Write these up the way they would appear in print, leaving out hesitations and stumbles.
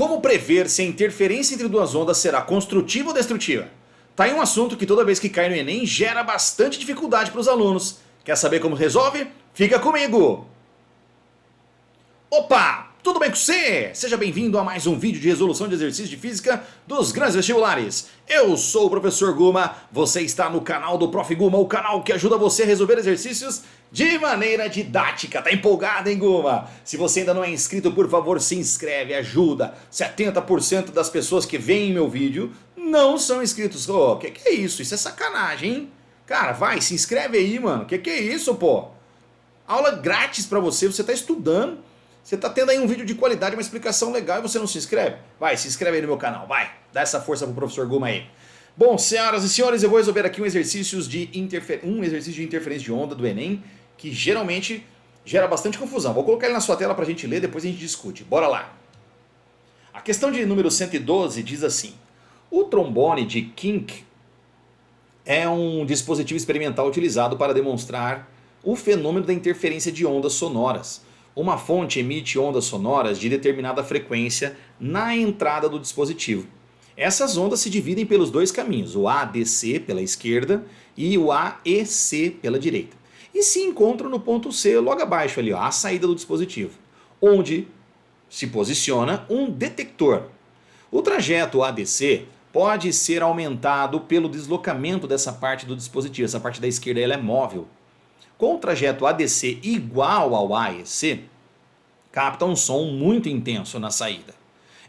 Como prever se a interferência entre duas ondas será construtiva ou destrutiva? Tá aí um assunto que toda vez que cai no Enem gera bastante dificuldade para os alunos. Quer saber como resolve? Fica comigo! Opa! Tudo bem com você? Seja bem-vindo a mais um vídeo de resolução de exercícios de física dos grandes vestibulares. Eu sou o professor Guma, você está no canal do Prof. Guma, o canal que ajuda você a resolver exercícios de maneira didática. Tá empolgado, hein, Guma? Se você ainda não é inscrito, por favor, se inscreve, ajuda. 70% das pessoas que veem meu vídeo não são inscritos. Ô, que é isso? Isso é sacanagem, hein? Cara, vai, se inscreve aí, mano. Que é isso, pô? Aula grátis pra você, você tá estudando. Você tá tendo aí um vídeo de qualidade, uma explicação legal e você não se inscreve? Vai, se inscreve aí no meu canal, vai. Dá essa força pro professor Guma aí. Bom, senhoras e senhores, eu vou resolver aqui um exercício de interferência de onda do Enem, que geralmente gera bastante confusão. Vou colocar ele na sua tela pra gente ler, depois a gente discute. Bora lá. A questão de número 112 diz assim: o trombone de Kink é um dispositivo experimental utilizado para demonstrar o fenômeno da interferência de ondas sonoras. Uma fonte emite ondas sonoras de determinada frequência na entrada do dispositivo. Essas ondas se dividem pelos dois caminhos, o ADC pela esquerda e o AEC pela direita. E se encontram no ponto C, logo abaixo ali, ó, a saída do dispositivo, onde se posiciona um detector. O trajeto ADC pode ser aumentado pelo deslocamento dessa parte do dispositivo. Essa parte da esquerda ela é móvel. Com o trajeto ADC igual ao AEC, capta um som muito intenso na saída.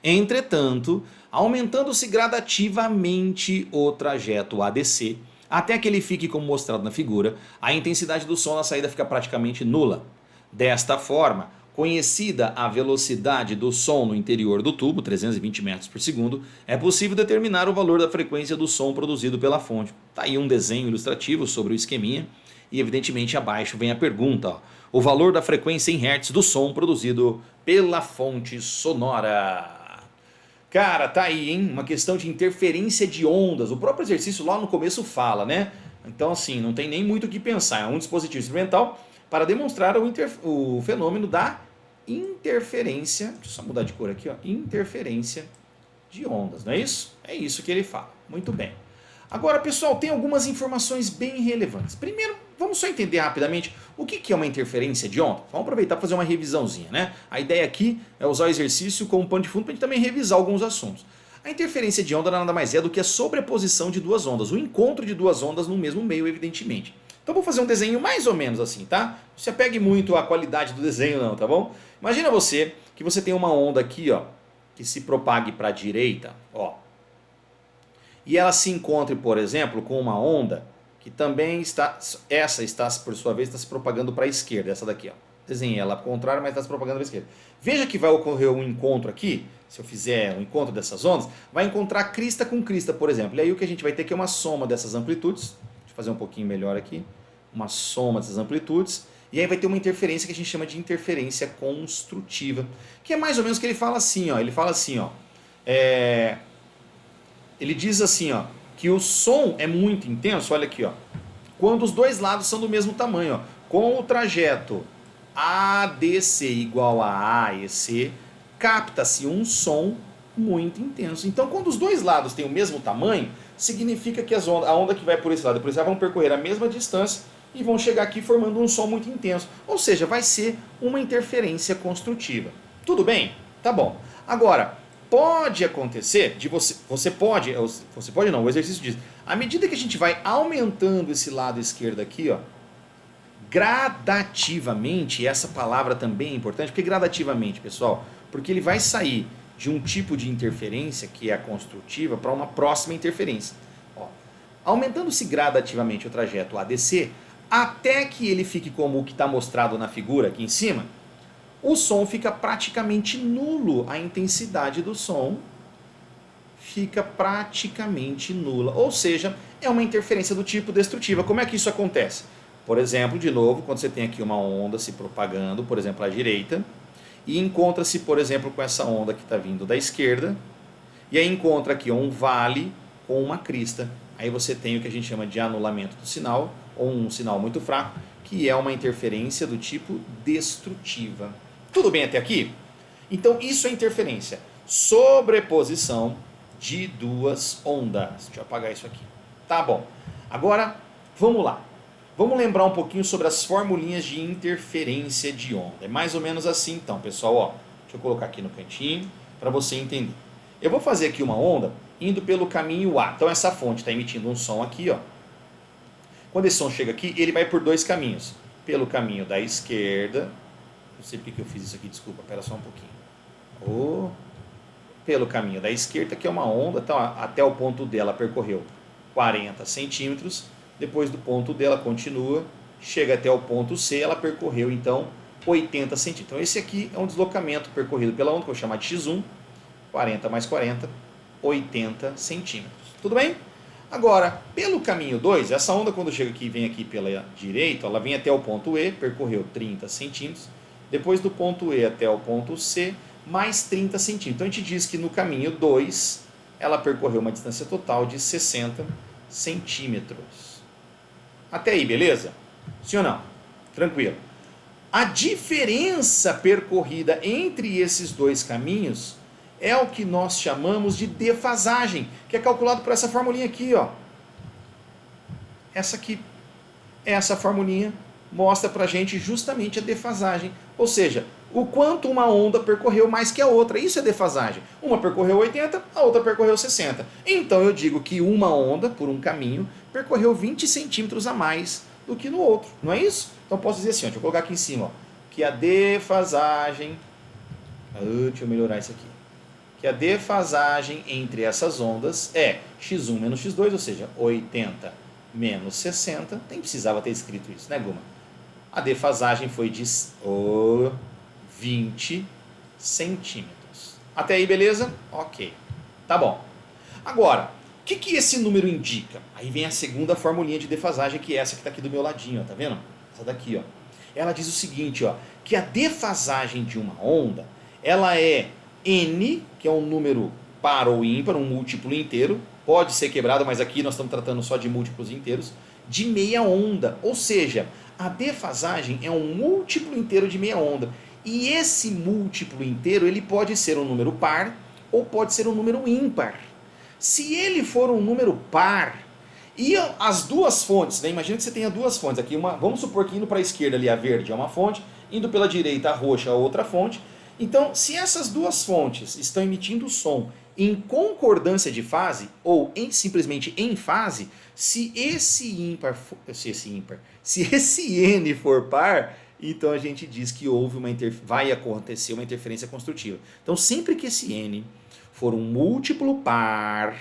Entretanto, aumentando-se gradativamente o trajeto ADC, até que ele fique como mostrado na figura, a intensidade do som na saída fica praticamente nula. Desta forma, conhecida a velocidade do som no interior do tubo, 320 metros por segundo, é possível determinar o valor da frequência do som produzido pela fonte. Está aí um desenho ilustrativo sobre o esqueminha. E evidentemente abaixo vem a pergunta, ó, o valor da frequência em Hz do som produzido pela fonte sonora. Cara, tá aí, hein? Uma questão de interferência de ondas. O próprio exercício lá no começo fala, né? Então assim, não tem nem muito o que pensar. É um dispositivo experimental para demonstrar o fenômeno da interferência. Deixa eu só mudar de cor aqui, ó. Interferência de ondas, não é isso? É isso que ele fala. Muito bem. Agora, pessoal, tem algumas informações bem relevantes. Primeiro, vamos só entender rapidamente o que é uma interferência de onda. Vamos aproveitar para fazer uma revisãozinha, né? A ideia aqui é usar o exercício como pano de fundo para a gente também revisar alguns assuntos. A interferência de onda nada mais é do que a sobreposição de duas ondas, o encontro de duas ondas no mesmo meio, evidentemente. Então vou fazer um desenho mais ou menos assim, tá? Não se apegue muito à qualidade do desenho não, tá bom? Imagina você que você tem uma onda aqui, ó, que se propague para a direita, ó. E ela se encontre, por exemplo, com uma onda que também está, por sua vez, está se propagando para a esquerda, essa daqui, ó. Desenhei ela ao contrário, mas está se propagando para a esquerda. Veja que vai ocorrer um encontro aqui, se eu fizer um encontro dessas ondas, vai encontrar crista com crista, por exemplo. E aí o que a gente vai ter que é uma soma dessas amplitudes, deixa eu fazer um pouquinho melhor aqui, uma soma dessas amplitudes, e aí vai ter uma interferência que a gente chama de interferência construtiva, que é mais ou menos o que ele fala assim, ó. Ele fala assim, ó, ele diz assim, ó, que o som é muito intenso, olha aqui, ó, quando os dois lados são do mesmo tamanho, ó, com o trajeto ADC igual a AEC, capta-se um som muito intenso. Então, quando os dois lados têm o mesmo tamanho, significa que a onda que vai por esse lado e por esse lado vão percorrer a mesma distância e vão chegar aqui formando um som muito intenso. Ou seja, vai ser uma interferência construtiva. Tudo bem? Tá bom. Agora, pode acontecer de você pode não, o exercício diz, à medida que a gente vai aumentando esse lado esquerdo aqui, ó, gradativamente, e essa palavra também é importante, porque gradativamente, pessoal, porque ele vai sair de um tipo de interferência, que é a construtiva, para uma próxima interferência. Ó, aumentando-se gradativamente o trajeto ADC, até que ele fique como o que está mostrado na figura aqui em cima, o som fica praticamente nulo, a intensidade do som fica praticamente nula, ou seja, é uma interferência do tipo destrutiva. Como é que isso acontece? Por exemplo, de novo, quando você tem aqui uma onda se propagando, por exemplo, à direita, e encontra-se, por exemplo, com essa onda que está vindo da esquerda, e aí encontra aqui um vale com uma crista. Aí você tem o que a gente chama de anulamento do sinal, ou um sinal muito fraco, que é uma interferência do tipo destrutiva. Tudo bem até aqui? Então isso é interferência. Sobreposição de duas ondas. Deixa eu apagar isso aqui. Tá bom. Agora, vamos lá. Vamos lembrar um pouquinho sobre as formulinhas de interferência de onda. É mais ou menos assim então, pessoal. Ó, deixa eu colocar aqui no cantinho para você entender. Eu vou fazer aqui uma onda indo pelo caminho A. Então essa fonte está emitindo um som aqui, ó. Quando esse som chega aqui, ele vai por dois caminhos. Pelo caminho da esquerda. Não sei porque que eu fiz isso aqui, desculpa, espera só um pouquinho. Pelo caminho da esquerda, que é uma onda, então, até o ponto dela percorreu 40 centímetros. Depois do ponto dela, continua, chega até o ponto C, ela percorreu então 80 centímetros. Então esse aqui é um deslocamento percorrido pela onda, que eu vou chamar de x1, 40 mais 40, 80 centímetros. Tudo bem? Agora, pelo caminho 2, essa onda quando chega aqui, vem aqui pela direita, ela vem até o ponto E, percorreu 30 centímetros. Depois do ponto E até o ponto C, mais 30 centímetros. Então a gente diz que no caminho 2, ela percorreu uma distância total de 60 centímetros. Até aí, beleza? Sim ou não? Tranquilo. A diferença percorrida entre esses dois caminhos é o que nós chamamos de defasagem, que é calculado por essa formulinha aqui, ó. Essa aqui, essa formulinha mostra pra gente justamente a defasagem, ou seja, o quanto uma onda percorreu mais que a outra. Isso é defasagem. Uma percorreu 80, a outra percorreu 60. Então eu digo que uma onda, por um caminho, percorreu 20 centímetros a mais do que no outro. Não é isso? Então posso dizer assim, ó, deixa eu colocar aqui em cima, ó, que a defasagem... deixa eu melhorar isso aqui. Que a defasagem entre essas ondas é x1 menos x2, ou seja, 80 menos 60. Nem precisava ter escrito isso, né, Guma? A defasagem foi de 20 centímetros. Até aí, beleza? Ok. Tá bom. Agora, o que esse número indica? Aí vem a segunda formulinha de defasagem, que é essa que está aqui do meu ladinho, ó, tá vendo? Essa daqui, ó. Ela diz o seguinte, ó, que a defasagem de uma onda, ela é n, que é um número par ou ímpar, um múltiplo inteiro, pode ser quebrado, mas aqui nós estamos tratando só de múltiplos inteiros, de meia onda. Ou seja, a defasagem é um múltiplo inteiro de meia onda. E esse múltiplo inteiro, ele pode ser um número par ou pode ser um número ímpar. Se ele for um número par, e as duas fontes, né? Imagina que você tenha duas fontes aqui, vamos supor que indo para a esquerda ali a verde é uma fonte, indo pela direita a roxa é outra fonte. Então, se essas duas fontes estão emitindo som em concordância de fase, ou simplesmente em fase, se esse N for par, então a gente diz que vai acontecer uma interferência construtiva. Então, sempre que esse N for um múltiplo par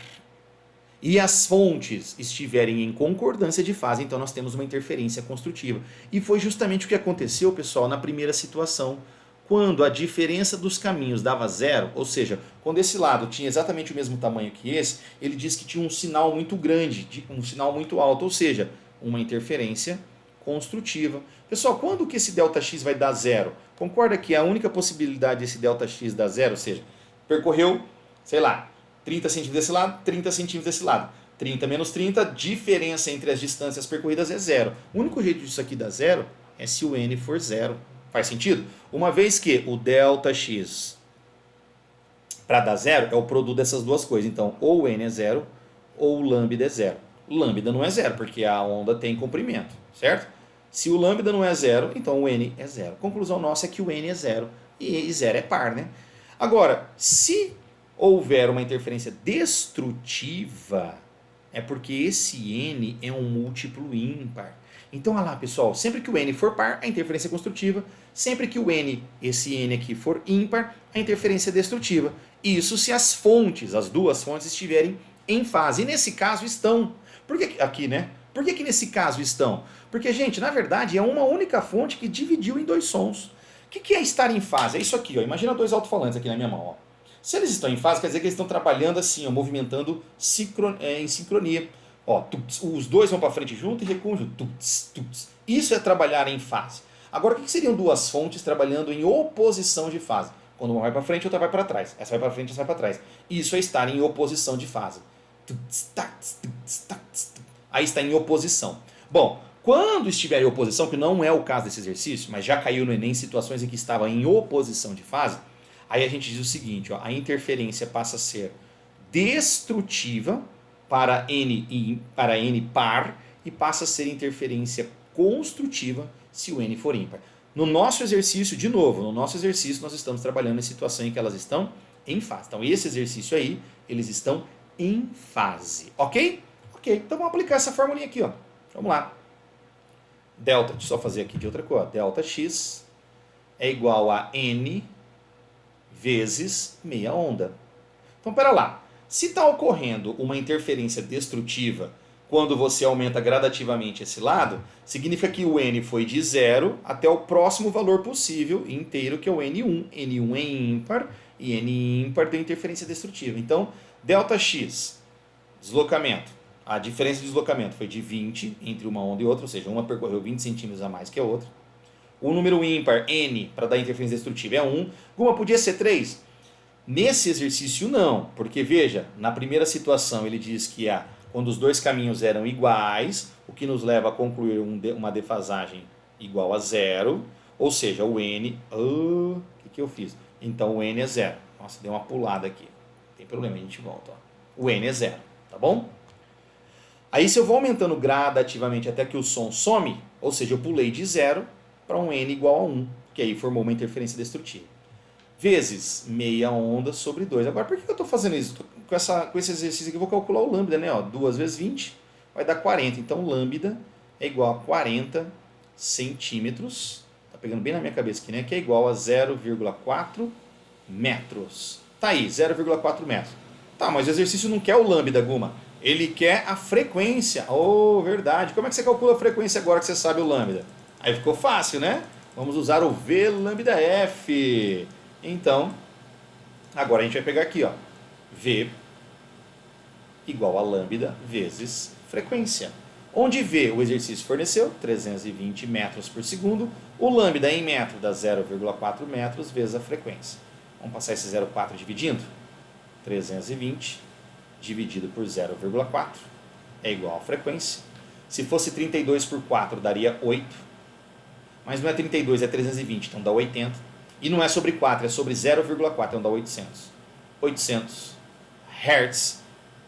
e as fontes estiverem em concordância de fase, então nós temos uma interferência construtiva. E foi justamente o que aconteceu, pessoal, na primeira situação. Quando a diferença dos caminhos dava zero, ou seja, quando esse lado tinha exatamente o mesmo tamanho que esse, ele diz que tinha um sinal muito grande, um sinal muito alto, ou seja, uma interferência construtiva. Pessoal, quando que esse ΔX vai dar zero? Concorda que a única possibilidade desse ΔX dar zero, ou seja, percorreu, sei lá, 30 centímetros desse lado, 30 centímetros desse lado. 30 menos 30, diferença entre as distâncias percorridas é zero. O único jeito disso aqui dar zero é se o N for zero. Faz sentido? Uma vez que o ΔX para dar zero é o produto dessas duas coisas. Então, ou o N é zero, ou o lambda é zero. O lambda não é zero, porque a onda tem comprimento, certo? Se o lambda não é zero, então o N é zero. Conclusão nossa é que o N é zero, e zero é par, né? Agora, se houver uma interferência destrutiva, é porque esse N é um múltiplo ímpar. Então, olha lá, pessoal, sempre que o N for par, a interferência é construtiva. Sempre que o N, esse N aqui, for ímpar, a interferência é destrutiva. Isso se as duas fontes estiverem em fase. E nesse caso estão. Por que aqui, né? Por que nesse caso estão? Porque, gente, na verdade, é uma única fonte que dividiu em dois sons. O que é estar em fase? É isso aqui, ó. Imagina dois alto-falantes aqui na minha mão, ó. Se eles estão em fase, quer dizer que eles estão trabalhando assim, ó, movimentando em sincronia. Ó, os dois vão para frente junto e recuam junto. Isso é trabalhar em fase. Agora, o que seriam duas fontes trabalhando em oposição de fase? Quando uma vai para frente, outra vai para trás. Essa vai para frente, essa vai para trás. Isso é estar em oposição de fase. Aí está em oposição. Bom, quando estiver em oposição, que não é o caso desse exercício, mas já caiu no Enem situações em que estava em oposição de fase, Aí a gente diz o seguinte, ó, a interferência passa a ser destrutiva para N par e passa a ser interferência construtiva se o N for ímpar. No nosso exercício, de novo, nós estamos trabalhando em situação em que elas estão em fase. Então esse exercício aí, eles estão em fase, ok? Ok, então vamos aplicar essa formulinha aqui, ó. Vamos lá. Delta, deixa eu só fazer aqui de outra cor. Delta x é igual a N vezes meia onda. Então, pera lá. Se está ocorrendo uma interferência destrutiva quando você aumenta gradativamente esse lado, significa que o N foi de 0 até o próximo valor possível inteiro, que é o N1. N1 é ímpar e N ímpar tem interferência destrutiva. Então, ΔX, deslocamento. A diferença de deslocamento foi de 20 entre uma onda e outra, ou seja, uma percorreu 20 centímetros a mais que a outra. O número ímpar, N, para dar interferência destrutiva é 1. Guma, podia ser 3? Nesse exercício não, porque veja, na primeira situação ele diz que quando os dois caminhos eram iguais, o que nos leva a concluir uma defasagem igual a 0, ou seja, o N... O que eu fiz? Então o N é 0. Nossa, deu uma pulada aqui. Não tem problema, a gente volta. Ó. O N é 0, tá bom? Aí se eu vou aumentando gradativamente até que o som some, ou seja, eu pulei de 0 para um N igual a 1, que aí formou uma interferência destrutiva. Vezes meia onda sobre 2. Agora, por que eu estou fazendo isso? Com esse exercício aqui eu vou calcular o lambda, né? Ó, 2 vezes 20 vai dar 40. Então, lambda é igual a 40 centímetros. Tá pegando bem na minha cabeça aqui, né? Que é igual a 0,4 metros. Tá aí, 0,4 metros. Tá, mas o exercício não quer o lambda, Guma. Ele quer a frequência. Oh, verdade. Como é que você calcula a frequência agora que você sabe o lambda? Aí ficou fácil, né? Vamos usar o V lambda F. Então, agora a gente vai pegar aqui, ó. V igual a lambda vezes frequência. Onde V o exercício forneceu, 320 metros por segundo. O lambda em metro dá 0,4 metros vezes a frequência. Vamos passar esse 0,4 dividindo. 320 dividido por 0,4 é igual a frequência. Se fosse 32 por 4 daria 8. Mas não é 32, é 320, então dá 80. E não é sobre 4, é sobre 0,4, então dá 800. 800 Hz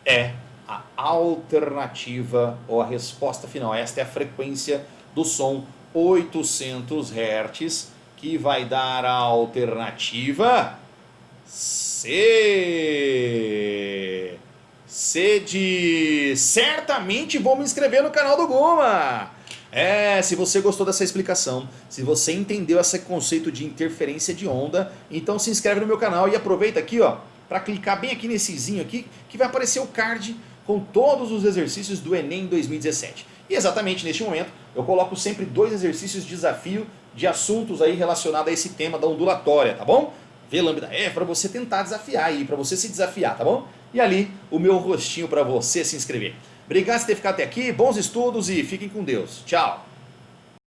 é a alternativa ou a resposta final. Esta é a frequência do som 800 Hz, que vai dar a alternativa C. C de certamente vou me inscrever no canal do Guma. Se você gostou dessa explicação, se você entendeu esse conceito de interferência de onda, então se inscreve no meu canal e aproveita aqui, ó, para clicar bem aqui nesse izinho aqui, que vai aparecer o card com todos os exercícios do Enem 2017. E exatamente neste momento, eu coloco sempre 2 exercícios de desafio de assuntos aí relacionados a esse tema da ondulatória, tá bom? V lambda F para você tentar desafiar aí, para você se desafiar, tá bom? E ali o meu rostinho para você se inscrever. Obrigado por ter ficado até aqui, bons estudos e fiquem com Deus. Tchau!